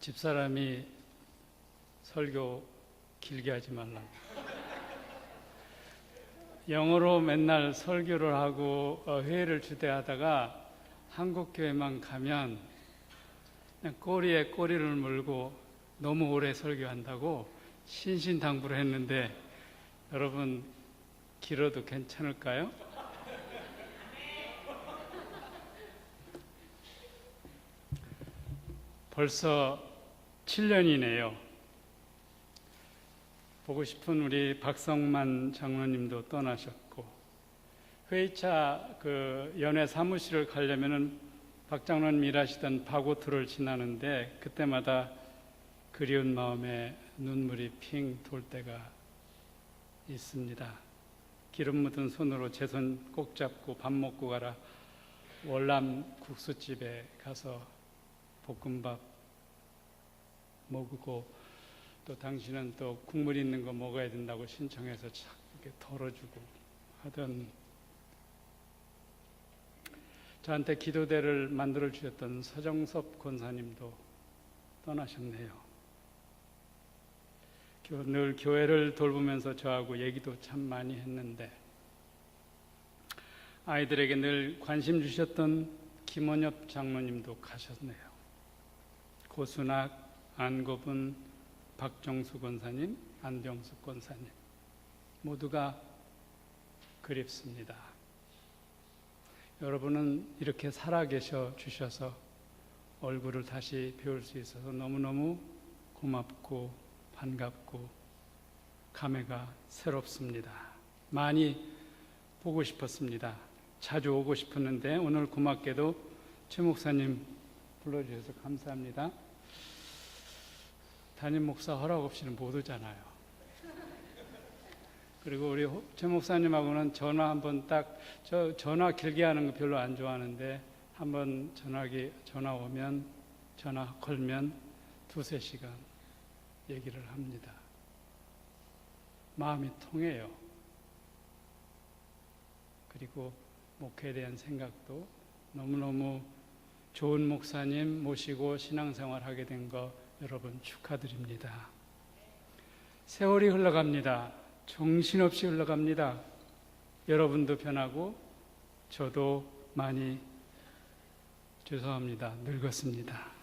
집사람이 설교 길게 하지 말라고. 영어로 맨날 설교를 하고 회의를 주대하다가 한국 교회만 가면 그냥 꼬리에 꼬리를 물고 너무 오래 설교한다고 신신당부를 했는데, 여러분 길어도 괜찮을까요? 벌써 7년이네요. 보고 싶은 우리 박성만 장로님도 떠나셨고, 회의차 연회 사무실을 가려면은 박 장로님 일하시던 박오토를 지나는데 그때마다 그리운 마음에 눈물이 핑 돌 때가 있습니다. 기름 묻은 손으로 제 손 꼭 잡고 밥 먹고 가라. 월남 국수집에 가서 볶음밥 먹고, 또 당신은 또 국물 있는 거 먹어야 된다고 신청해서 착 이렇게 덜어주고 하던, 저한테 기도대를 만들어 주셨던 서정섭 권사님도 떠나셨네요. 늘 교회를 돌보면서 저하고 얘기도 참 많이 했는데, 아이들에게 늘 관심 주셨던 김원엽 장로님도 가셨네요. 고순학, 안고분, 박정수 권사님, 안병숙 권사님 모두가 그립습니다. 여러분은 이렇게 살아계셔 주셔서 얼굴을 다시 배울 수 있어서 너무너무 고맙고 반갑고 감회가 새롭습니다. 많이 보고 싶었습니다. 자주 오고 싶었는데 오늘 고맙게도 최 목사님 불러주셔서 감사합니다. 담임 목사 허락 없이는 못 오잖아요. 그리고 우리 최 목사님하고는 전화 한번 저 전화 길게 하는 거 별로 안 좋아하는데, 한번 전화 오면, 전화 걸면 2-3시간 얘기를 합니다. 마음이 통해요. 그리고 목회에 대한 생각도 너무너무 좋은 목사님 모시고 신앙생활 하게 된 거 여러분 축하드립니다. 세월이 흘러갑니다. 정신없이 흘러갑니다. 여러분도 변하고 저도 많이, 죄송합니다, 늙었습니다.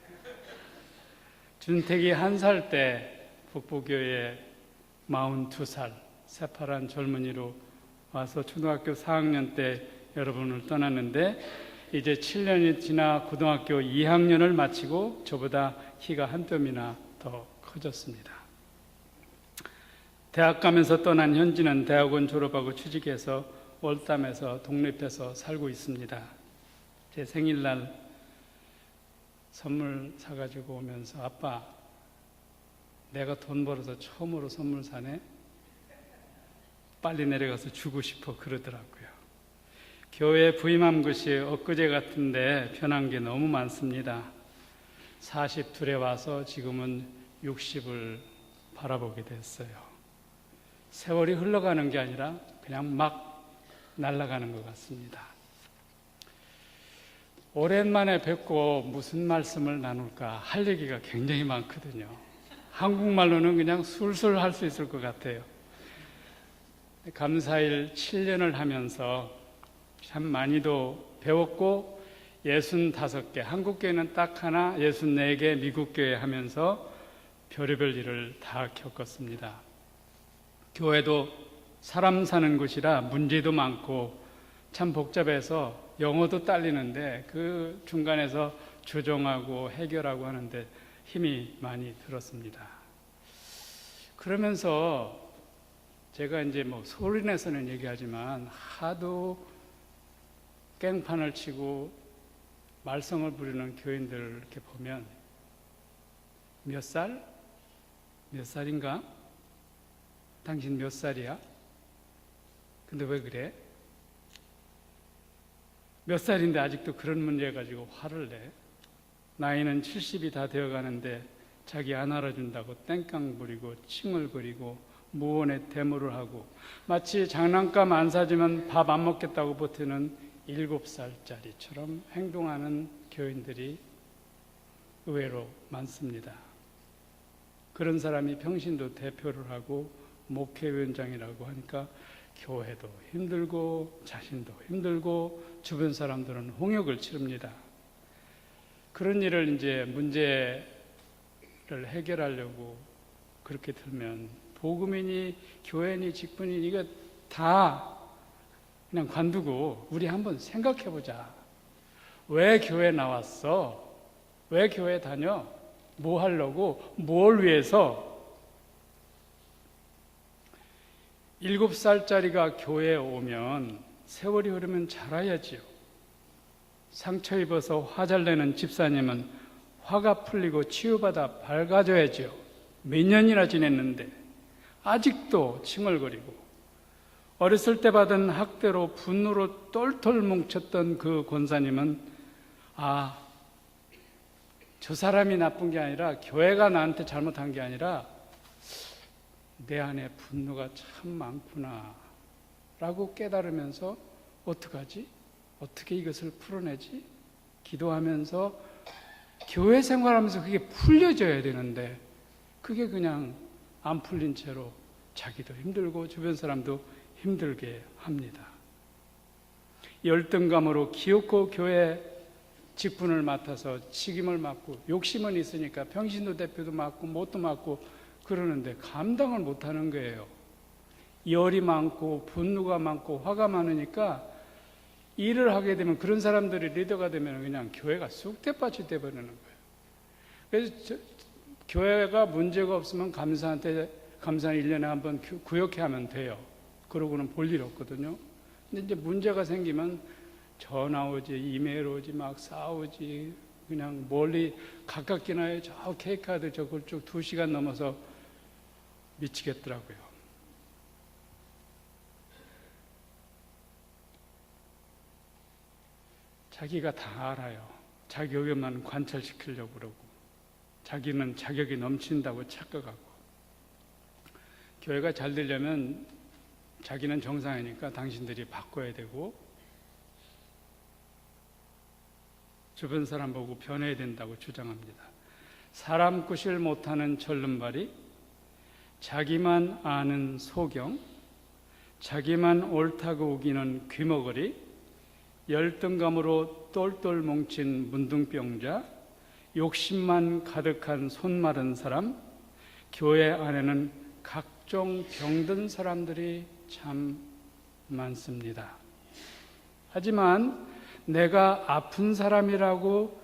준택이 1살 때 북부교회에 42살 새파란 젊은이로 와서 초등학교 4학년 때 여러분을 떠났는데, 이제 7년이 지나 고등학교 2학년을 마치고 저보다 키가 한 뼘이나 더 커졌습니다. 대학 가면서 떠난 현지는 대학원 졸업하고 취직해서 월담에서 독립해서 살고 있습니다. 제 생일날 선물 사가지고 오면서, 아빠, 내가 돈 벌어서 처음으로 선물 사네? 빨리 내려가서 주고 싶어 그러더라고요. 교회에 부임한 것이 엊그제 같은데 변한 게 너무 많습니다. 42에 와서 지금은 60을 바라보게 됐어요. 세월이 흘러가는 게 아니라 그냥 막 날아가는 것 같습니다. 오랜만에 뵙고 무슨 말씀을 나눌까 할 얘기가 굉장히 많거든요. 한국말로는 그냥 술술 할 수 있을 것 같아요. 감사일 7년을 하면서 참 많이도 배웠고, 65개, 한국교회는 딱 하나, 64개 미국교회 하면서 별의별 일을 다 겪었습니다. 교회도 사람 사는 곳이라 문제도 많고 참 복잡해서 영어도 딸리는데 그 중간에서 조정하고 해결하고 하는데 힘이 많이 들었습니다. 그러면서 제가 이제 소리내서는 얘기하지만 하도 깽판을 치고 말썽을 부리는 교인들을 이렇게 보면, 몇 살? 몇 살인가? 당신 몇 살이야? 근데 왜 그래? 몇 살인데 아직도 그런 문제 가지고 화를 내? 나이는 70이 다 되어가는데 자기 안 알아준다고 땡깡 부리고 칭얼거리고 무언에 대모를 하고, 마치 장난감 안 사주면 밥 안 먹겠다고 버티는 7살짜리처럼 행동하는 교인들이 의외로 많습니다. 그런 사람이 평신도 대표를 하고 목회위원장이라고 하니까 교회도 힘들고 자신도 힘들고 주변 사람들은 홍역을 치릅니다. 그런 일을 이제 문제를 해결하려고 그렇게 들면 복음이니 교회니 직분이니 이거 다 그냥 관두고 우리 한번 생각해 보자. 왜 교회 나왔어? 왜 교회 다녀? 뭐 하려고? 뭘 위해서? 7살짜리가 교회에 오면 세월이 흐르면 자라야지요. 상처 입어서 화 잘 내는 집사님은 화가 풀리고 치유받아 밝아져야지요. 몇 년이나 지냈는데 아직도 칭얼거리고 어렸을 때 받은 학대로 분노로 똘똘 뭉쳤던 그 권사님은 저 사람이 나쁜 게 아니라 교회가 나한테 잘못한 게 아니라 내 안에 분노가 참 많구나 라고 깨달으면서 어떡하지? 어떻게 이것을 풀어내지? 기도하면서 교회 생활하면서 그게 풀려져야 되는데 그게 그냥 안 풀린 채로 자기도 힘들고 주변 사람도 힘들게 합니다. 열등감으로 기어코 교회 직분을 맡아서 책임을 맡고 욕심은 있으니까 평신도 대표도 맡고 뭣도 맡고 그러는데 감당을 못하는 거예요. 열이 많고 분노가 많고 화가 많으니까 일을 하게 되면 그런 사람들이 리더가 되면 그냥 교회가 쑥대밭이 돼버리는 거예요. 그래서 교회가 문제가 없으면 감사는 1년에 한 번 구역회 하면 돼요. 그러고는 볼 일 없거든요. 근데 이제 문제가 생기면 전화 오지, 이메일 오지, 막 싸우지, 그냥 멀리 가깝긴 하여 저 케이크카드 저걸 쭉 2시간 넘어서 미치겠더라고요. 자기가 다 알아요. 자기 의견만 관철시키려고 그러고 자기는 자격이 넘친다고 착각하고 교회가 잘 되려면 자기는 정상이니까 당신들이 바꿔야 되고 주변 사람 보고 변해야 된다고 주장합니다. 사람 구실 못하는 절름발이 자기만 아는 소경, 자기만 옳다고 우기는 귀머거리, 열등감으로 똘똘 뭉친 문둥병자, 욕심만 가득한 손 마른 사람, 교회 안에는 각종 병든 사람들이 참 많습니다. 하지만 내가 아픈 사람이라고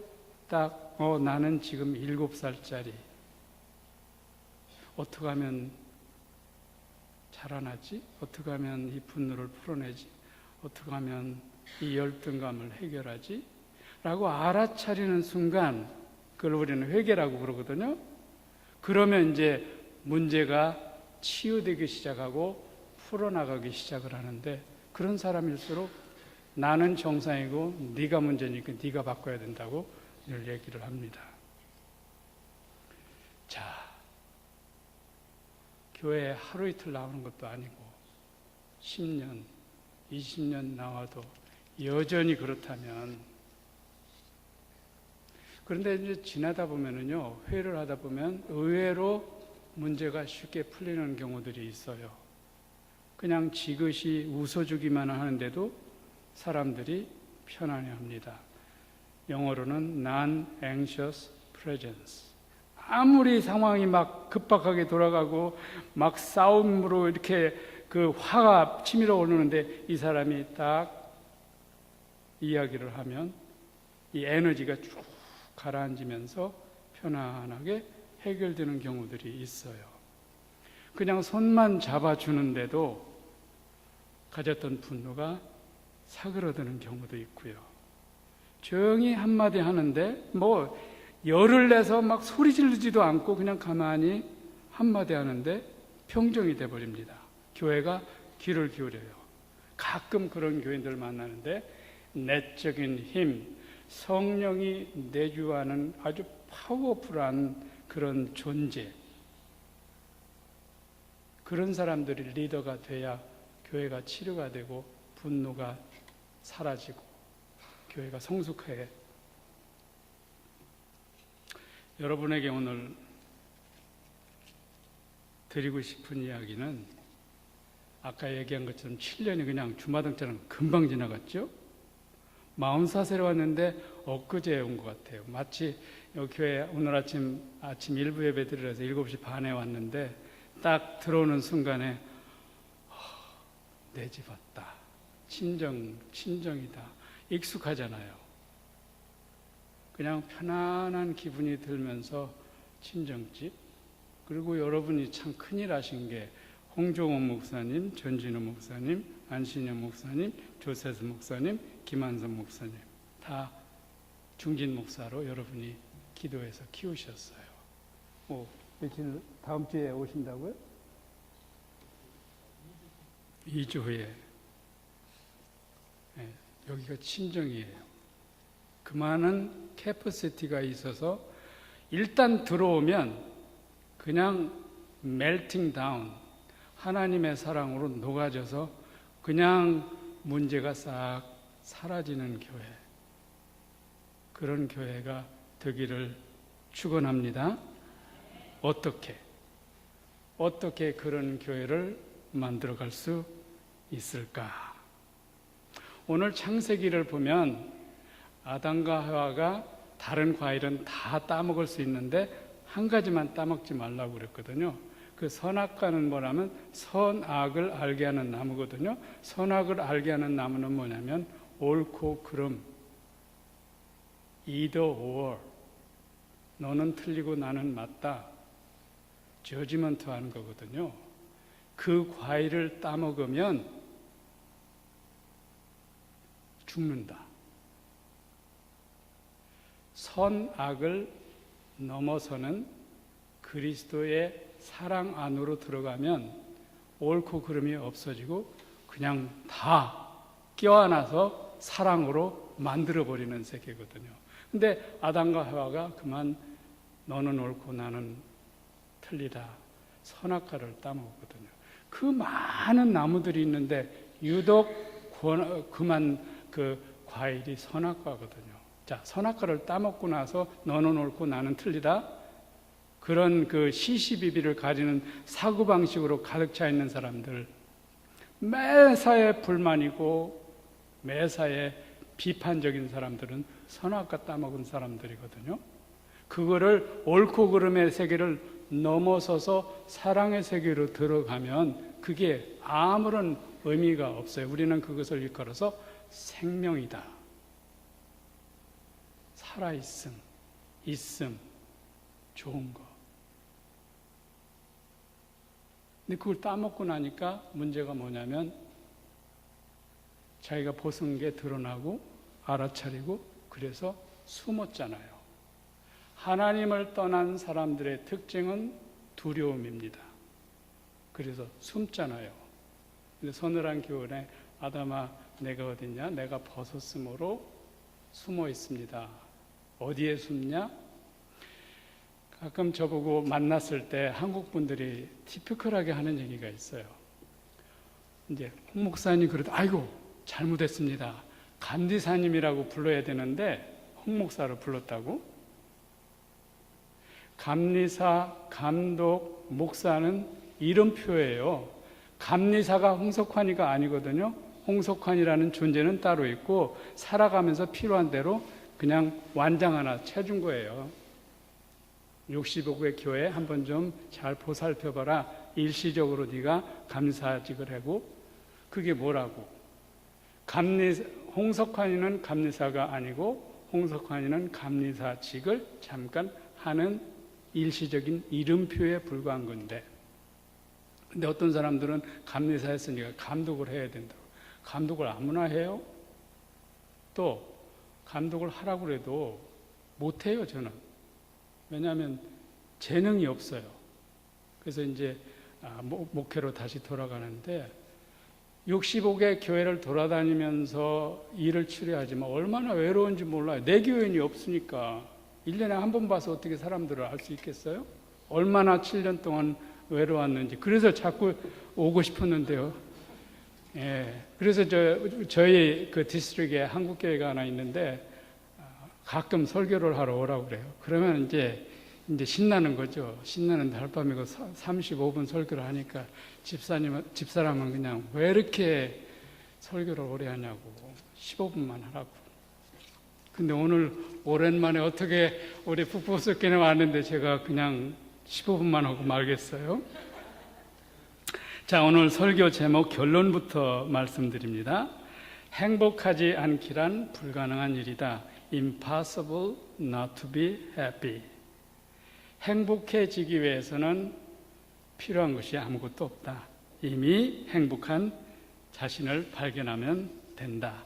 딱 나는 지금 7살짜리 어떻게 하면 자라나지? 어떻게 하면 이 분노를 풀어내지? 어떻게 하면 이 열등감을 해결하지? 라고 알아차리는 순간 그걸 우리는 회개라고 그러거든요. 그러면 이제 문제가 치유되기 시작하고 풀어나가기 시작을 하는데 그런 사람일수록 나는 정상이고 네가 문제니까 네가 바꿔야 된다고 늘 얘기를 합니다. 자, 교회에 하루 이틀 나오는 것도 아니고 10년, 20년 나와도 여전히 그렇다면 그런데 이제 지나다 보면은요, 회의를 하다 보면 의외로 문제가 쉽게 풀리는 경우들이 있어요. 그냥 지그시 웃어주기만 하는데도 사람들이 편안해합니다. 영어로는 non-anxious presence. 아무리 상황이 막 급박하게 돌아가고 막 싸움으로 이렇게 그 화가 치밀어 오르는데 이 사람이 딱 이야기를 하면 이 에너지가 쭉 가라앉으면서 편안하게 해결되는 경우들이 있어요. 그냥 손만 잡아주는데도 가졌던 분노가 사그러드는 경우도 있고요. 조용히 한마디 하는데 뭐 열을 내서 막 소리 지르지도 않고 그냥 가만히 한마디 하는데 평정이 돼버립니다. 교회가 귀를 기울여요. 가끔 그런 교인들 만나는데 내적인 힘, 성령이 내주하는 아주 파워풀한 그런 존재, 그런 사람들이 리더가 돼야 교회가 치료가 되고 분노가 사라지고 교회가 성숙해. 여러분에게 오늘 드리고 싶은 이야기는 아까 얘기한 것처럼 7년이 그냥 주마등처럼 금방 지나갔죠. 44세로 왔는데 엊그제 온 것 같아요. 마치 여기 교회 오늘 아침 일부 예배 드리러서 7시 반에 왔는데 딱 들어오는 순간에 내 집 왔다. 친정이다. 익숙하잖아요. 그냥 편안한 기분이 들면서 친정집. 그리고 여러분이 참 큰일 하신 게 홍종원 목사님, 전진우 목사님, 안신영 목사님, 조세수 목사님, 김한선 목사님 다 중진 목사로 여러분이 기도해서 키우셨어요. 며칠 다음 주에 오신다고요? 2주 후에. 네, 여기가 친정이에요. 그 많은 캐퍼시티가 있어서 일단 들어오면 그냥 멜팅 다운, 하나님의 사랑으로 녹아져서 그냥 문제가 싹 사라지는 교회, 그런 교회가 되기를 축원합니다. 어떻게 그런 교회를 만들어갈 수 있을까? 오늘 창세기를 보면 아담과 하와가 다른 과일은 다 따먹을 수 있는데 한 가지만 따먹지 말라고 그랬거든요. 그 선악과는 뭐냐면 선악을 알게 하는 나무거든요. 선악을 알게 하는 나무는 뭐냐면 옳고 그름, either or, 너는 틀리고 나는 맞다, 저지먼트 하는 거거든요. 그 과일을 따먹으면 죽는다. 선악을 넘어서는 그리스도의 사랑 안으로 들어가면 옳고 그름이 없어지고 그냥 다 껴안아서 사랑으로 만들어버리는 세계거든요. 근데 아담과 하와가 그만 너는 옳고 나는 틀리다, 선악과를 따먹었거든요. 그 많은 나무들이 있는데 유독 그만 그 과일이 선악과거든요. 자, 선악과를 따먹고 나서 너는 옳고 나는 틀리다, 그런 그 시시비비를 가지는 사고방식으로 가득 차 있는 사람들, 매사에 불만이고 매사에 비판적인 사람들은 선악과 따먹은 사람들이거든요. 그거를 옳고 그름의 세계를 넘어서서 사랑의 세계로 들어가면 그게 아무런 의미가 없어요. 우리는 그것을 일컬어서 생명이다, 살아있음, 있음, 좋은 거. 근데 그걸 따먹고 나니까 문제가 뭐냐면 자기가 벗은 게 드러나고 알아차리고 그래서 숨었잖아요. 하나님을 떠난 사람들의 특징은 두려움입니다. 그래서 숨잖아요. 근데 서늘한 겨울에 아담아 내가 어딨냐? 내가 벗었으므로 숨어 있습니다. 어디에 숨냐? 가끔 저보고 만났을 때 한국 분들이 티피컬하게 하는 얘기가 있어요. 이제 홍 목사님 그래도 아이고 잘못했습니다. 감리사님이라고 불러야 되는데 홍 목사를 불렀다고? 감리사, 감독, 목사는 이름표예요. 감리사가 홍석환이가 아니거든요. 홍석환이라는 존재는 따로 있고 살아가면서 필요한 대로 그냥 완장 하나 채준 거예요. 65개 교회 한번 좀 잘 보살펴봐라. 일시적으로 네가 감사직을 하고, 그게 뭐라고? 홍석환이는 감리사가 아니고 홍석환이는 감리사직을 잠깐 하는 일시적인 이름표에 불과한 건데, 근데 어떤 사람들은 감리사 했으니까 감독을 해야 된다고. 감독을 아무나 해요? 또 감독을 하라고 해도 못해요, 저는. 왜냐하면 재능이 없어요. 그래서 이제 목회로 다시 돌아가는데 65개 교회를 돌아다니면서 일을 추려하지만 얼마나 외로운지 몰라요. 내 교인이 없으니까. 1년에 한 번 봐서 어떻게 사람들을 알 수 있겠어요? 얼마나 7년 동안 외로웠는지. 그래서 자꾸 오고 싶었는데요. 예. 그래서 저희 그 디스트릭에 한국교회가 하나 있는데 가끔 설교를 하러 오라고 그래요. 그러면 이제 이제 신나는 거죠. 신나는데 하룻밤이고 35분 설교를 하니까 집사람은 그냥 왜 이렇게 설교를 오래 하냐고 15분만 하라고. 근데 오늘 오랜만에 어떻게 우리 북부석교회 왔는데 제가 그냥 15분만 하고 말겠어요. 자, 오늘 설교 제목 결론부터 말씀드립니다. 행복하지 않기란 불가능한 일이다. Impossible not to be happy. 행복해지기 위해서는 필요한 것이 아무것도 없다. 이미 행복한 자신을 발견하면 된다.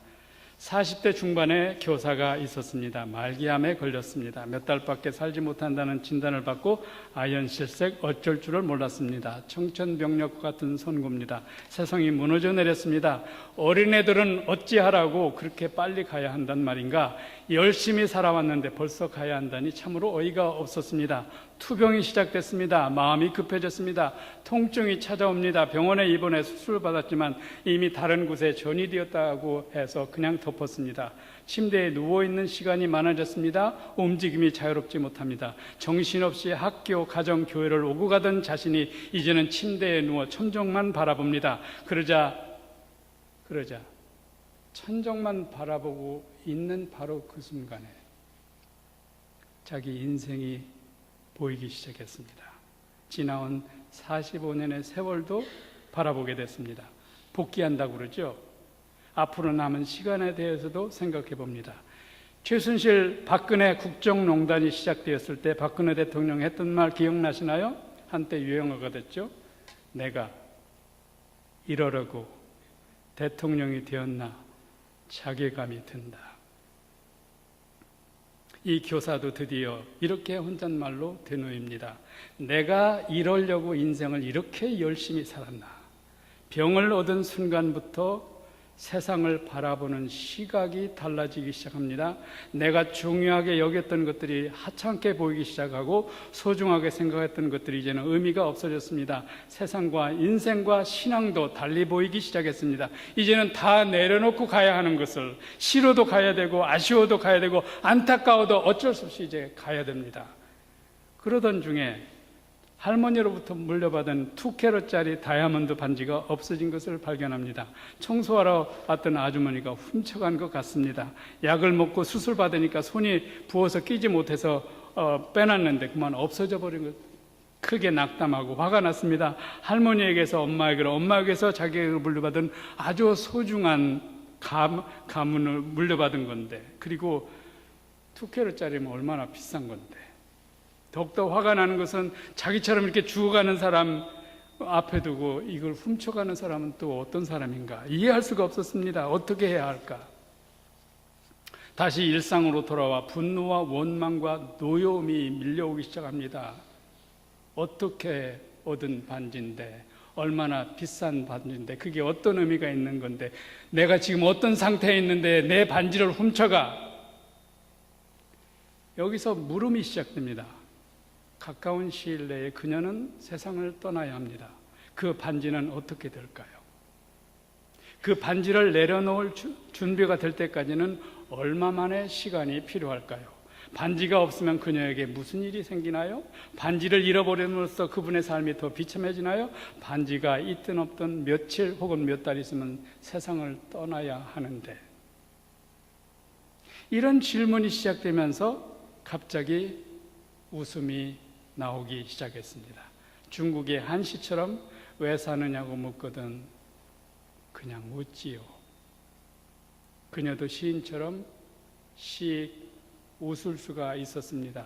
40대 중반에 교사가 있었습니다. 말기암에 걸렸습니다. 몇 달밖에 살지 못한다는 진단을 받고 아연실색 어쩔 줄을 몰랐습니다. 청천벽력 같은 선고입니다. 세상이 무너져 내렸습니다. 어린애들은 어찌하라고 그렇게 빨리 가야 한단 말인가? 열심히 살아왔는데 벌써 가야 한다니 참으로 어이가 없었습니다. 투병이 시작됐습니다. 마음이 급해졌습니다. 통증이 찾아옵니다. 병원에 입원해 수술을 받았지만 이미 다른 곳에 전이되었다고 해서 그냥 덮었습니다. 침대에 누워있는 시간이 많아졌습니다. 움직임이 자유롭지 못합니다. 정신없이 학교, 가정, 교회를 오고 가던 자신이 이제는 침대에 누워 천정만 바라봅니다. 그러자 천정만 바라보고 있는 바로 그 순간에 자기 인생이 보이기 시작했습니다. 지나온 45년의 세월도 바라보게 됐습니다. 복귀한다고 그러죠. 앞으로 남은 시간에 대해서도 생각해 봅니다. 최순실 박근혜 국정농단이 시작되었을 때 박근혜 대통령이 했던 말 기억나시나요? 한때 유행어가 됐죠. 내가 이러려고 대통령이 되었나 자괴감이 든다. 이 교사도 드디어 이렇게 혼잣말로 되뇌입니다. 내가 이러려고 인생을 이렇게 열심히 살았나. 병을 얻은 순간부터 세상을 바라보는 시각이 달라지기 시작합니다. 내가 중요하게 여겼던 것들이 하찮게 보이기 시작하고 소중하게 생각했던 것들이 이제는 의미가 없어졌습니다. 세상과 인생과 신앙도 달리 보이기 시작했습니다. 이제는 다 내려놓고 가야 하는 것을 싫어도 가야 되고 아쉬워도 가야 되고 안타까워도 어쩔 수 없이 이제 가야 됩니다. 그러던 중에 할머니로부터 물려받은 2캐럿짜리 다이아몬드 반지가 없어진 것을 발견합니다. 청소하러 왔던 아주머니가 훔쳐간 것 같습니다. 약을 먹고 수술 받으니까 손이 부어서 끼지 못해서 빼놨는데 그만 없어져 버린 것. 크게 낙담하고 화가 났습니다. 할머니에게서 엄마에게로, 엄마에게서 자기에게 물려받은 아주 소중한 가문을 물려받은 건데, 그리고 2캐럿짜리면 얼마나 비싼 건데. 더욱더 화가 나는 것은 자기처럼 이렇게 죽어가는 사람 앞에 두고 이걸 훔쳐가는 사람은 또 어떤 사람인가 이해할 수가 없었습니다. 어떻게 해야 할까? 다시 일상으로 돌아와 분노와 원망과 노여움이 밀려오기 시작합니다. 어떻게 얻은 반지인데, 얼마나 비싼 반지인데, 그게 어떤 의미가 있는 건데, 내가 지금 어떤 상태에 있는데 내 반지를 훔쳐가. 여기서 물음이 시작됩니다. 가까운 시일 내에 그녀는 세상을 떠나야 합니다. 그 반지는 어떻게 될까요? 그 반지를 내려놓을 준비가 될 때까지는 얼마만의 시간이 필요할까요? 반지가 없으면 그녀에게 무슨 일이 생기나요? 반지를 잃어버림으로써 그분의 삶이 더 비참해지나요? 반지가 있든 없든 며칠 혹은 몇 달 있으면 세상을 떠나야 하는데, 이런 질문이 시작되면서 갑자기 웃음이 나오기 시작했습니다. 중국의 한시처럼 왜 사느냐고 묻거든 그냥 웃지요. 그녀도 시인처럼 씩 웃을 수가 있었습니다.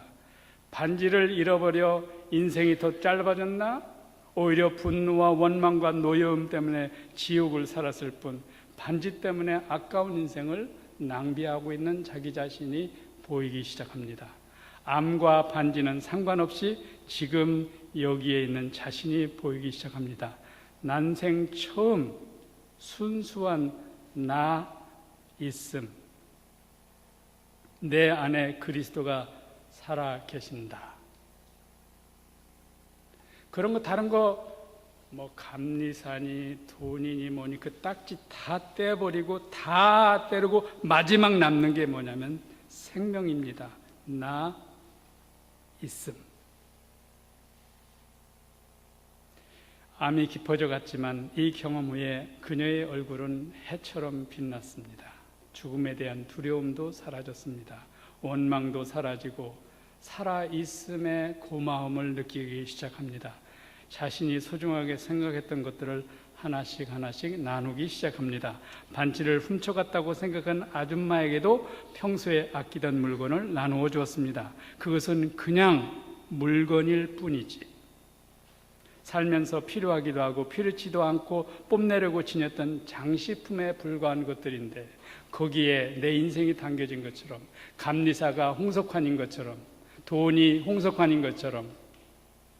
반지를 잃어버려 인생이 더 짧아졌나? 오히려 분노와 원망과 노여움 때문에 지옥을 살았을 뿐, 반지 때문에 아까운 인생을 낭비하고 있는 자기 자신이 보이기 시작합니다. 암과 반지는 상관없이 지금 여기에 있는 자신이 보이기 시작합니다. 난생 처음 순수한 나 있음. 내 안에 그리스도가 살아 계신다. 그런 거 다른 거 뭐 감리사니 돈이니 뭐니 그 딱지 다 떼버리고 다 때리고 마지막 남는 게 뭐냐면 생명입니다. 나 있음. 암이 깊어져 갔지만 이 경험 후에 그녀의 얼굴은 해처럼 빛났습니다. 죽음에 대한 두려움도 사라졌습니다. 원망도 사라지고 살아있음의 고마움을 느끼기 시작합니다. 자신이 소중하게 생각했던 것들을 하나씩 하나씩 나누기 시작합니다. 반지를 훔쳐갔다고 생각한 아줌마에게도 평소에 아끼던 물건을 나누어 주었습니다. 그것은 그냥 물건일 뿐이지, 살면서 필요하기도 하고 필요치도 않고 뽐내려고 지녔던 장식품에 불과한 것들인데, 거기에 내 인생이 담겨진 것처럼, 감리사가 홍석환인 것처럼, 돈이 홍석환인 것처럼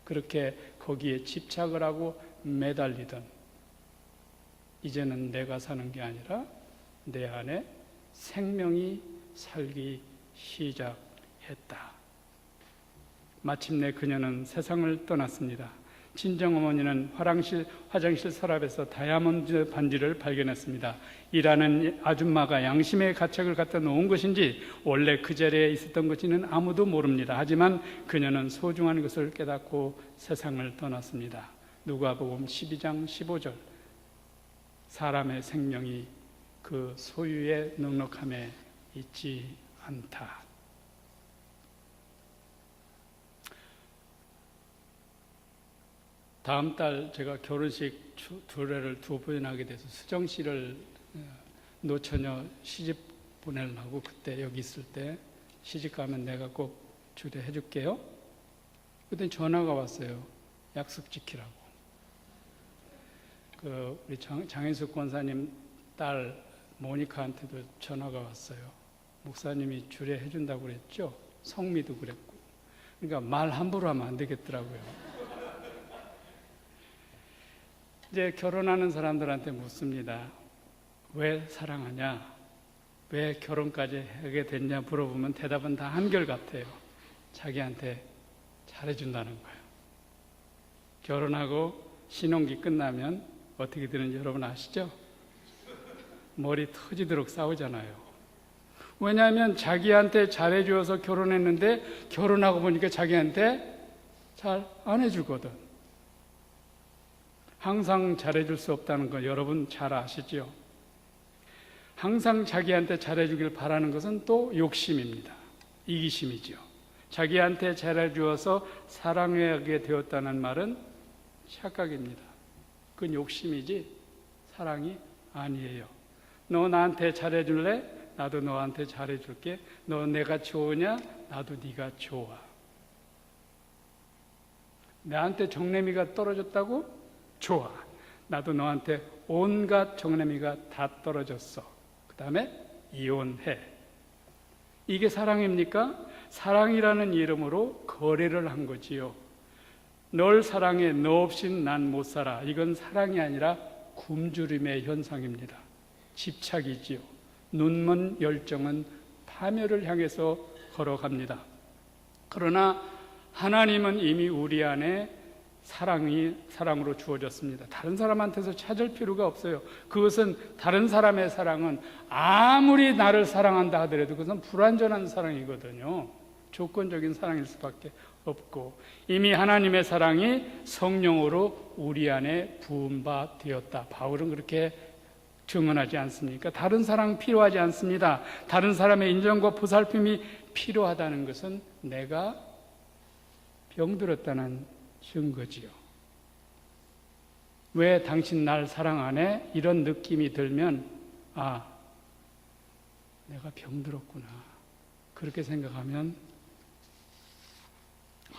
그렇게 거기에 집착을 하고 매달리던, 이제는 내가 사는 게 아니라 내 안에 생명이 살기 시작했다. 마침내 그녀는 세상을 떠났습니다. 친정어머니는 화장실 서랍에서 다이아몬드 반지를 발견했습니다. 일하는 아줌마가 양심의 가책을 갖다 놓은 것인지 원래 그 자리에 있었던 것인지는 아무도 모릅니다. 하지만 그녀는 소중한 것을 깨닫고 세상을 떠났습니다. 누가복음 12장 15절, 사람의 생명이 그 소유의 넉넉함에 있지 않다. 다음 달 제가 결혼식 두례를 2번이나 하게 돼서 수정 씨를 노처녀 시집 보내려고 그때 여기 있을 때, 시집 가면 내가 꼭 주례해 줄게요. 그때 전화가 왔어요. 약속 지키라고. 우리 장인숙 권사님 딸 모니카한테도 전화가 왔어요. 목사님이 주례해 준다고 그랬죠. 성미도 그랬고. 그러니까 말 함부로 하면 안 되겠더라고요. 이제 결혼하는 사람들한테 묻습니다. 왜 사랑하냐? 왜 결혼까지 하게 됐냐 물어보면 대답은 다 한결같아요. 자기한테 잘해준다는 거예요. 결혼하고 신혼기 끝나면 어떻게 되는지 여러분 아시죠? 머리 터지도록 싸우잖아요. 왜냐하면 자기한테 잘해주어서 결혼했는데 결혼하고 보니까 자기한테 잘 안 해주거든. 항상 잘해줄 수 없다는 거 여러분 잘 아시죠? 항상 자기한테 잘해주길 바라는 것은 또 욕심입니다. 이기심이죠. 자기한테 잘해주어서 사랑하게 되었다는 말은 착각입니다. 그건 욕심이지 사랑이 아니에요. 너 나한테 잘해줄래? 나도 너한테 잘해줄게. 너 내가 좋으냐? 나도 네가 좋아. 나한테 정내미가 떨어졌다고? 좋아. 나도 너한테 온갖 정내미가 다 떨어졌어. 그 다음에 이혼해. 이게 사랑입니까? 사랑이라는 이름으로 거래를 한 거지요. 널 사랑해, 너 없인 난 못 살아. 이건 사랑이 아니라 굶주림의 현상입니다. 집착이지요. 눈먼 열정은 파멸을 향해서 걸어갑니다. 그러나 하나님은 이미 우리 안에 사랑으로 주어졌습니다. 다른 사람한테서 찾을 필요가 없어요. 그것은 다른 사람의 사랑은 아무리 나를 사랑한다 하더라도 그것은 불완전한 사랑이거든요. 조건적인 사랑일 수밖에 없고, 이미 하나님의 사랑이 성령으로 우리 안에 부은 바 되었다. 바울은 그렇게 증언하지 않습니까? 다른 사랑 필요하지 않습니다. 다른 사람의 인정과 보살핌이 필요하다는 것은 내가 병들었다는 증거지요. 왜 당신 날 사랑 안 해? 이런 느낌이 들면 내가 병들었구나. 그렇게 생각하면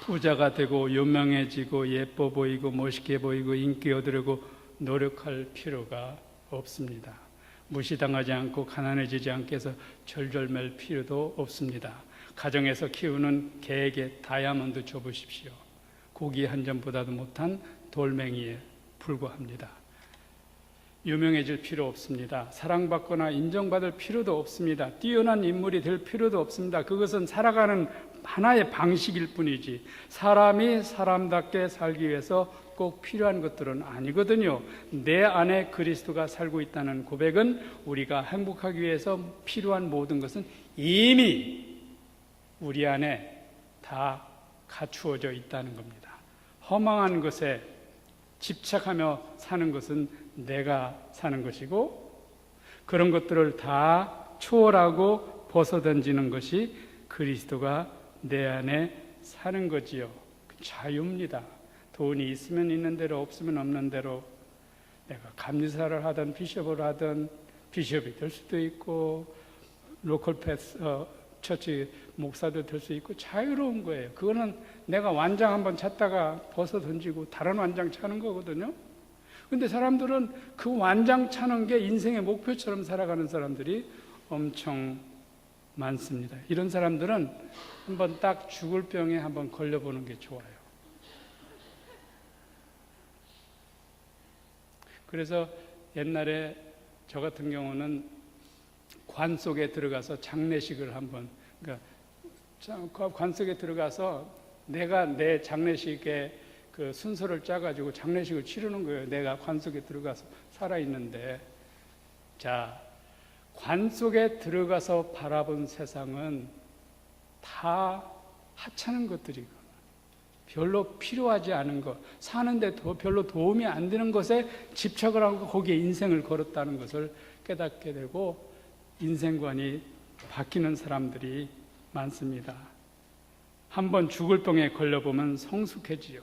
부자가 되고 유명해지고 예뻐 보이고 멋있게 보이고 인기 얻으려고 노력할 필요가 없습니다. 무시당하지 않고 가난해지지 않게 해서 절절맬 필요도 없습니다. 가정에서 키우는 개에게 다이아몬드 줘보십시오. 고기 한 점보다도 못한 돌멩이에 불과합니다. 유명해질 필요 없습니다. 사랑받거나 인정받을 필요도 없습니다. 뛰어난 인물이 될 필요도 없습니다. 그것은 살아가는 하나의 방식일 뿐이지 사람이 사람답게 살기 위해서 꼭 필요한 것들은 아니거든요. 내 안에 그리스도가 살고 있다는 고백은 우리가 행복하기 위해서 필요한 모든 것은 이미 우리 안에 다 갖추어져 있다는 겁니다. 허망한 것에 집착하며 사는 것은 내가 사는 것이고, 그런 것들을 다 초월하고 벗어던지는 것이 그리스도가 내 안에 사는 거지요. 자유입니다. 돈이 있으면 있는 대로, 없으면 없는 대로, 내가 감리사를 하든 비숍을 하든, 비숍이 될 수도 있고 로컬 패스 처치 목사도 될 수 있고, 자유로운 거예요. 그거는 내가 완장 한번 찾다가 벗어 던지고 다른 완장 찾는 거거든요. 근데 사람들은 그 완장 찾는 게 인생의 목표처럼 살아가는 사람들이 엄청 많습니다. 이런 사람들은 한번 딱 죽을 병에 한번 걸려보는 게 좋아요. 그래서 옛날에 저 같은 경우는 관 속에 들어가서 장례식을 한번, 그러니까 관 속에 들어가서 내가 내 장례식에 그 순서를 짜가지고 장례식을 치르는 거예요. 내가 관 속에 들어가서 살아있는데. 자, 관 속에 들어가서 바라본 세상은 다 하찮은 것들이고, 별로 필요하지 않은 것, 사는데 별로 도움이 안 되는 것에 집착을 하고 거기에 인생을 걸었다는 것을 깨닫게 되고, 인생관이 바뀌는 사람들이 많습니다. 한번 죽을 병에 걸려보면 성숙해지요.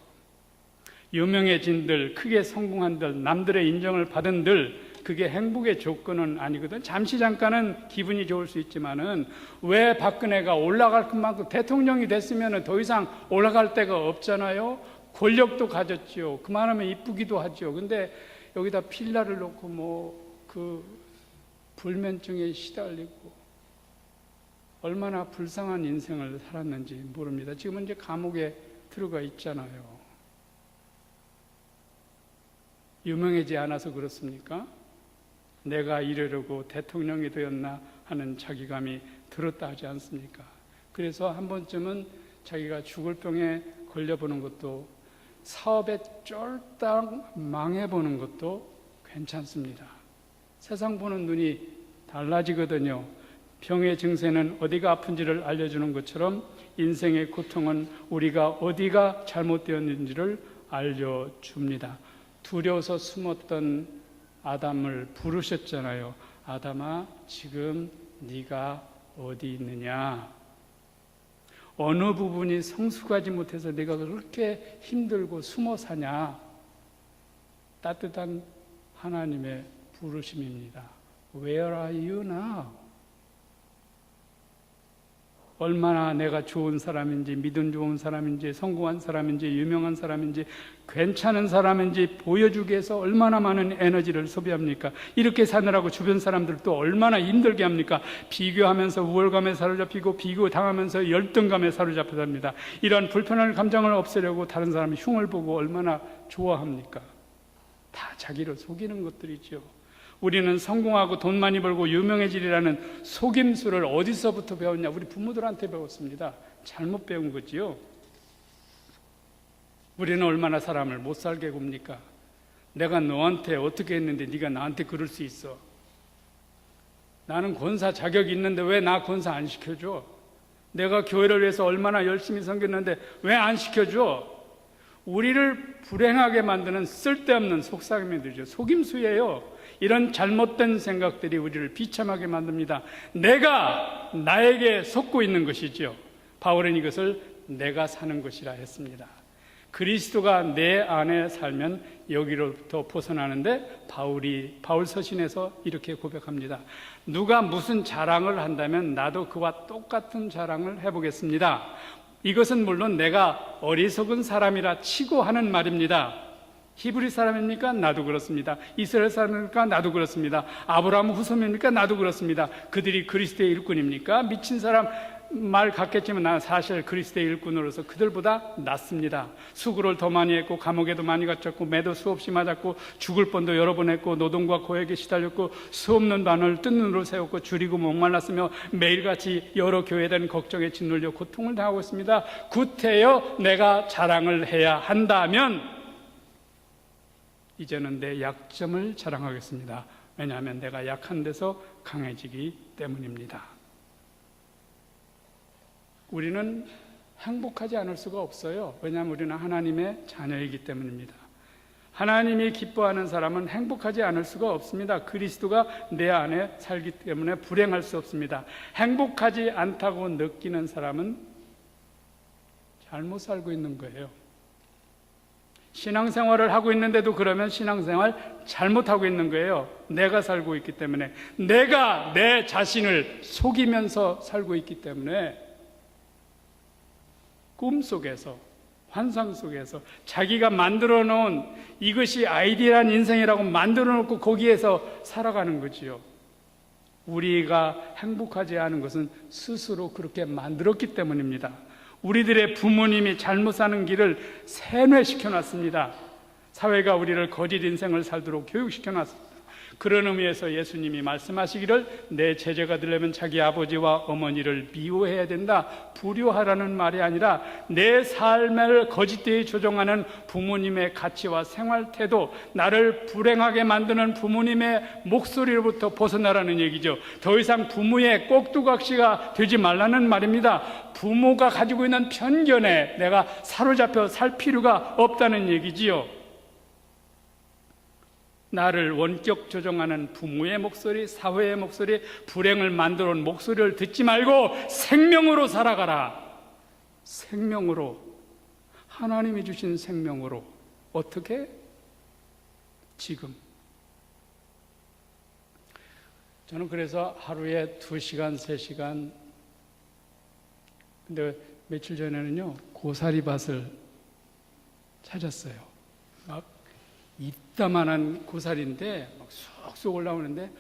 유명해진들, 크게 성공한들, 남들의 인정을 받은들, 그게 행복의 조건은 아니거든. 잠시 잠깐은 기분이 좋을 수 있지만은, 왜 박근혜가 올라갈 것만큼 대통령이 됐으면 더 이상 올라갈 데가 없잖아요. 권력도 가졌지요. 그만하면 이쁘기도 하죠. 근데 여기다 필라를 놓고 불면증에 시달리고 얼마나 불쌍한 인생을 살았는지 모릅니다. 지금은 이제 감옥에 들어가 있잖아요. 유명하지 않아서 그렇습니까? 내가 이러려고 대통령이 되었나 하는 자기감이 들었다 하지 않습니까? 그래서 한 번쯤은 자기가 죽을 병에 걸려보는 것도, 사업에 쫄딱 망해보는 것도 괜찮습니다. 세상 보는 눈이 달라지거든요. 병의 증세는 어디가 아픈지를 알려주는 것처럼 인생의 고통은 우리가 어디가 잘못되었는지를 알려줍니다. 두려워서 숨었던 아담을 부르셨잖아요. 아담아, 지금 네가 어디 있느냐? 어느 부분이 성숙하지 못해서 네가 그렇게 힘들고 숨어 사냐? 따뜻한 하나님의 부르심입니다. Where are you now? 얼마나 내가 좋은 사람인지, 믿음 좋은 사람인지, 성공한 사람인지, 유명한 사람인지, 괜찮은 사람인지 보여주기 위해서 얼마나 많은 에너지를 소비합니까? 이렇게 사느라고 주변 사람들도 얼마나 힘들게 합니까? 비교하면서 우월감에 사로잡히고, 비교당하면서 열등감에 사로잡혀 삽니다. 이런 불편한 감정을 없애려고 다른 사람이 흉을 보고 얼마나 좋아합니까? 다 자기를 속이는 것들이죠. 우리는 성공하고 돈 많이 벌고 유명해지리라는 속임수를 어디서부터 배웠냐? 우리 부모들한테 배웠습니다. 잘못 배운 거지요. 우리는 얼마나 사람을 못 살게 굽니까? 내가 너한테 어떻게 했는데 네가 나한테 그럴 수 있어? 나는 권사 자격이 있는데 왜 나 권사 안 시켜줘? 내가 교회를 위해서 얼마나 열심히 섬겼는데 왜 안 시켜줘? 우리를 불행하게 만드는 쓸데없는 속삭임들이죠. 속임수예요. 이런 잘못된 생각들이 우리를 비참하게 만듭니다. 내가 나에게 속고 있는 것이죠. 바울은 이것을 내가 사는 것이라 했습니다. 그리스도가 내 안에 살면 여기로부터 벗어나는데, 바울 서신에서 이렇게 고백합니다. 누가 무슨 자랑을 한다면 나도 그와 똑같은 자랑을 해보겠습니다. 이것은 물론 내가 어리석은 사람이라 치고 하는 말입니다. 히브리 사람입니까? 나도 그렇습니다. 이스라엘 사람입니까? 나도 그렇습니다. 아브라함 후손입니까? 나도 그렇습니다. 그들이 그리스도의 일꾼입니까? 미친 사람 말 같겠지만 나는 사실 그리스도의 일꾼으로서 그들보다 낫습니다. 수고를 더 많이 했고, 감옥에도 많이 갇혔고, 매도 수없이 맞았고, 죽을 뻔도 여러 번 했고, 노동과 고액에 시달렸고, 수없는 반을 뜬 눈으로 세웠고, 줄이고 목말랐으며 매일같이 여러 교회에 대한 걱정에 짓눌려 고통을 당하고 있습니다. 구태여 내가 자랑을 해야 한다면 이제는 내 약점을 자랑하겠습니다. 왜냐하면 내가 약한 데서 강해지기 때문입니다. 우리는 행복하지 않을 수가 없어요. 왜냐하면 우리는 하나님의 자녀이기 때문입니다. 하나님이 기뻐하는 사람은 행복하지 않을 수가 없습니다. 그리스도가 내 안에 살기 때문에 불행할 수 없습니다. 행복하지 않다고 느끼는 사람은 잘못 살고 있는 거예요. 신앙생활을 하고 있는데도 그러면 신앙생활 잘못하고 있는 거예요. 내가 살고 있기 때문에, 내가 내 자신을 속이면서 살고 있기 때문에, 꿈속에서, 환상 속에서 자기가 만들어 놓은 이것이 아이디어한 인생이라고 만들어 놓고 거기에서 살아가는 거지요. 우리가 행복하지 않은 것은 스스로 그렇게 만들었기 때문입니다. 우리들의 부모님이 잘못 사는 길을 세뇌시켜 놨습니다. 사회가 우리를 거짓 인생을 살도록 교육시켜 놨습니다. 그런 의미에서 예수님이 말씀하시기를 내 제자가 되려면 자기 아버지와 어머니를 미워해야 된다. 불효하라는 말이 아니라 내 삶을 거짓되이 조종하는 부모님의 가치와 생활 태도, 나를 불행하게 만드는 부모님의 목소리로부터 벗어나라는 얘기죠. 더 이상 부모의 꼭두각시가 되지 말라는 말입니다. 부모가 가지고 있는 편견에 내가 사로잡혀 살 필요가 없다는 얘기지요. 나를 원격 조종하는 부모의 목소리, 사회의 목소리, 불행을 만들어 온 목소리를 듣지 말고 생명으로 살아가라. 생명으로, 하나님이 주신 생명으로. 어떻게? 지금. 저는 그래서 하루에 2시간, 3시간, 근데 며칠 전에는요, 고사리밭을 찾았어요. 막 이따만한 고사리인데 막 쑥쑥 올라오는데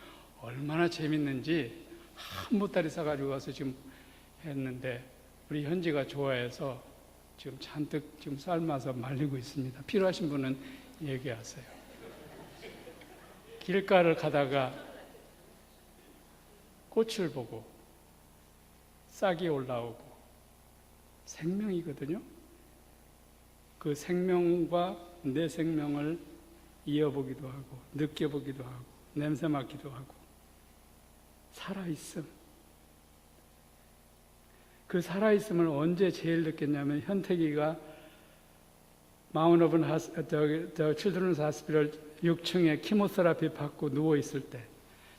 얼마나 재밌는지 한 보따리 싸가지고 와서 지금 했는데, 우리 현지가 좋아해서 지금 잔뜩 지금 삶아서 말리고 있습니다. 필요하신 분은 얘기하세요. 길가를 가다가 꽃을 보고 싹이 올라오고, 생명이거든요. 그 생명과 내 생명을 이어보기도 하고 느껴보기도 하고 냄새 맡기도 하고, 살아있음. 그 살아있음을 언제 제일 느꼈냐면, 현택이가 마운트 오브 칠드런스 하스피털 6층에 키모테라피 받고 누워있을 때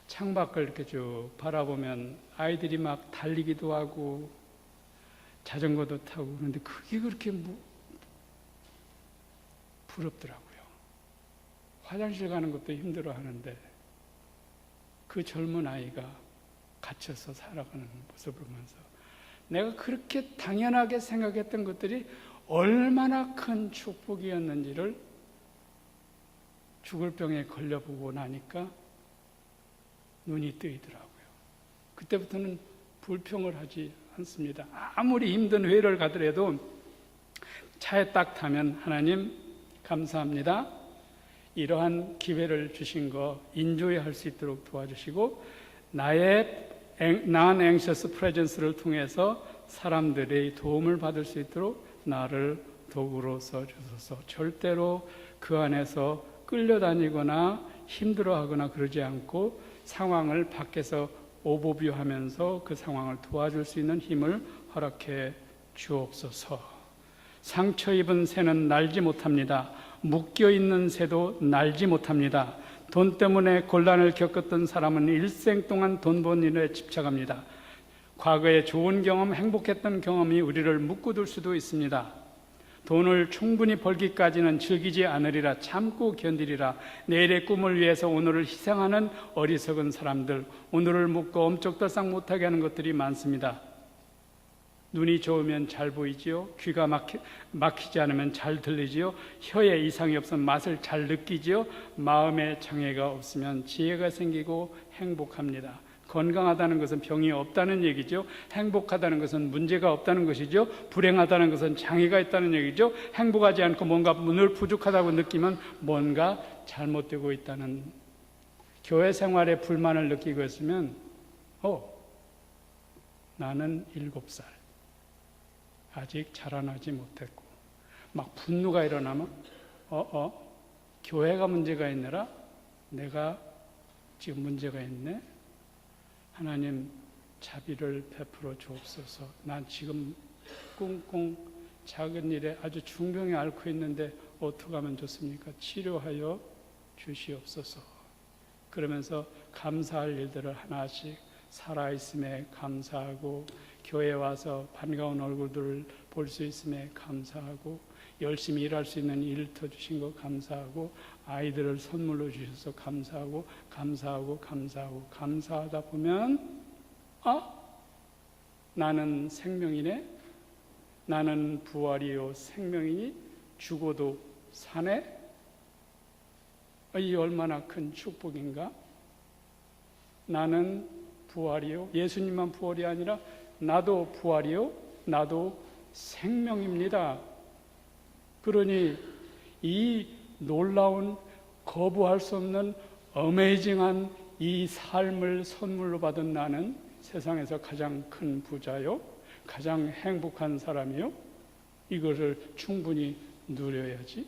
창밖을 이렇게 쭉 바라보면 아이들이 막 달리기도 하고 자전거도 타고, 그런데 그게 그렇게 부럽더라고요. 화장실 가는 것도 힘들어 하는데 그 젊은 아이가 갇혀서 살아가는 모습을 보면서 내가 그렇게 당연하게 생각했던 것들이 얼마나 큰 축복이었는지를 죽을 병에 걸려보고 나니까 눈이 뜨이더라고요. 그때부터는 불평을 하지 않습니다. 아무리 힘든 회의를 가더라도 차에 딱 타면 하나님 감사합니다. 이러한 기회를 주신 거 인조해 할 수 있도록 도와주시고, 나의 non-anxious presence를 통해서 사람들의 도움을 받을 수 있도록 나를 도구로 써주소서. 절대로 그 안에서 끌려다니거나 힘들어하거나 그러지 않고 상황을 밖에서 오버뷰하면서 그 상황을 도와줄 수 있는 힘을 허락해 주옵소서. 상처 입은 새는 날지 못합니다. 묶여있는 새도 날지 못합니다. 돈 때문에 곤란을 겪었던 사람은 일생 동안 돈 번 일에 집착합니다. 과거에 좋은 경험, 행복했던 경험이 우리를 묶어둘 수도 있습니다. 돈을 충분히 벌기까지는 즐기지 않으리라, 참고 견디리라. 내일의 꿈을 위해서 오늘을 희생하는 어리석은 사람들, 오늘을 묶고 엄쩍달싹 못하게 하는 것들이 많습니다. 눈이 좋으면 잘 보이지요. 귀가 막히지 않으면 잘 들리지요. 혀에 이상이 없으면 맛을 잘 느끼지요. 마음에 장애가 없으면 지혜가 생기고 행복합니다. 건강하다는 것은 병이 없다는 얘기죠. 행복하다는 것은 문제가 없다는 것이죠. 불행하다는 것은 장애가 있다는 얘기죠. 행복하지 않고 뭔가 늘 부족하다고 느끼면 뭔가 잘못되고 있다는, 교회 생활에 불만을 느끼고 있으면 나는 7살 아직 자라나지 못했고, 막 분노가 일어나면 교회가 문제가 있느라 내가 지금 문제가 있네. 하나님 자비를 베풀어 주옵소서. 난 지금 꽁꽁 작은 일에 아주 중병에 앓고 있는데 어떻게 하면 좋습니까? 치료하여 주시옵소서. 그러면서 감사할 일들을 하나씩 살아있음에 감사하고, 교회 와서 반가운 얼굴들을 볼 수 있음에 감사하고, 열심히 일할 수 있는 일터 주신 거 감사하고, 아이들을 선물로 주셔서 감사하고, 감사하다 보면 나는 생명이네, 나는 부활이요 생명이니 죽어도 사네. 이 얼마나 큰 축복인가. 나는 부활이요, 예수님만 부활이 아니라 나도 부활이요, 나도 생명입니다. 그러니 이 놀라운, 거부할 수 없는 어메이징한 이 삶을 선물로 받은 나는 세상에서 가장 큰 부자요, 가장 행복한 사람이요, 이것을 충분히 누려야지.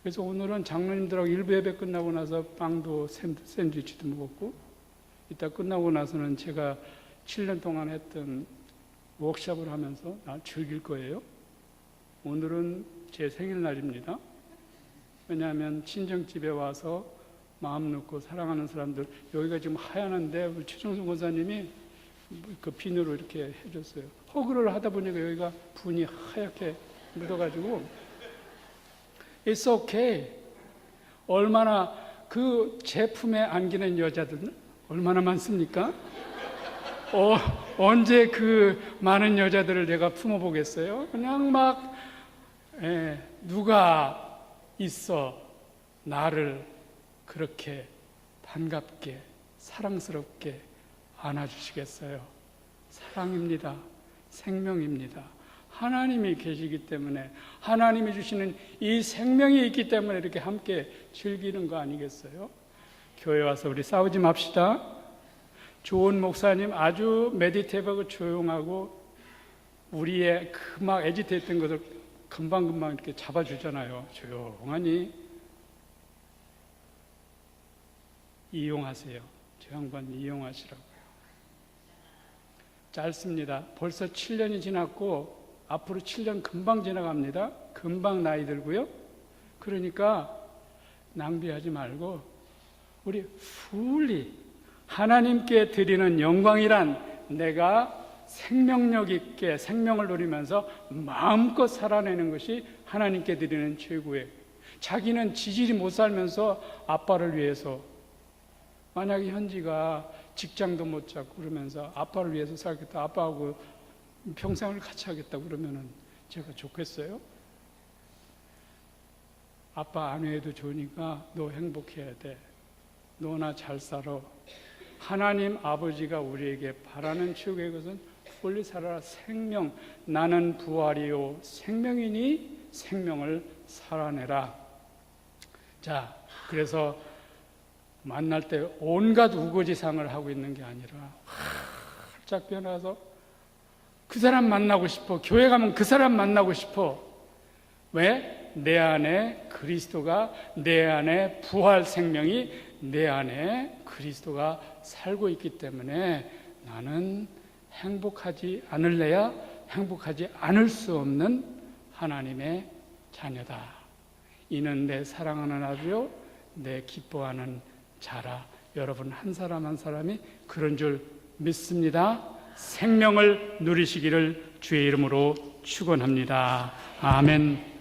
그래서 오늘은 장로님들하고 일부 예배 끝나고 나서 빵도 샌드위치도 먹었고, 이따 끝나고 나서는 제가 7년 동안 했던 워크숍을 하면서 즐길 거예요. 오늘은 제 생일날입니다. 왜냐하면 친정집에 와서 마음 놓고 사랑하는 사람들, 여기가 지금 하얀데 우리 최종수 권사님이 그 비누로 이렇게 해줬어요. 허그를 하다 보니까 여기가 분이 하얗게 묻어가지고 It's okay. 얼마나 그 제품에 안기는 여자들은 얼마나 많습니까? 언제 그 많은 여자들을 내가 품어보겠어요? 그냥 막 누가 있어 나를 그렇게 반갑게 사랑스럽게 안아주시겠어요? 사랑입니다. 생명입니다. 하나님이 계시기 때문에, 하나님이 주시는 이 생명이 있기 때문에 이렇게 함께 즐기는 거 아니겠어요? 교회 와서 우리 싸우지 맙시다. 좋은 목사님 아주 메디테이브하고 조용하고 우리의 그 막 애지테이트한 것을 금방금방 이렇게 잡아주잖아요. 조용하니 이용하세요. 저 양반 이용하시라고요. 짧습니다. 벌써 7년이 지났고 앞으로 7년 금방 지나갑니다. 금방 나이 들고요. 그러니까 낭비하지 말고 우리 fully 하나님께 드리는 영광이란 내가 생명력 있게 생명을 누리면서 마음껏 살아내는 것이 하나님께 드리는 최고의, 자기는 지질이 못 살면서 아빠를 위해서, 만약에 현지가 직장도 못 잡고 그러면서 아빠를 위해서 살겠다, 아빠하고 평생을 같이 하겠다 그러면은 제가 좋겠어요? 아빠 안 해도 좋으니까 너 행복해야 돼. 너나 잘 살아. 하나님 아버지가 우리에게 바라는 최고의 것은 fully 살아라. 생명. 나는 부활이요 생명이니 생명을 살아내라. 자, 그래서 만날 때 온갖 우거지상을 하고 있는 게 아니라 활짝 변화서 그 사람 만나고 싶어. 교회 가면 그 사람 만나고 싶어. 왜? 내 안에 그리스도가, 내 안에 부활 생명이, 내 안에 그리스도가 살고 있기 때문에 나는 행복하지 않을래야 행복하지 않을 수 없는 하나님의 자녀다. 이는 내 사랑하는 아들요 내 기뻐하는 자라. 여러분 한 사람 한 사람이 그런 줄 믿습니다. 생명을 누리시기를 주의 이름으로 축원합니다. 아멘.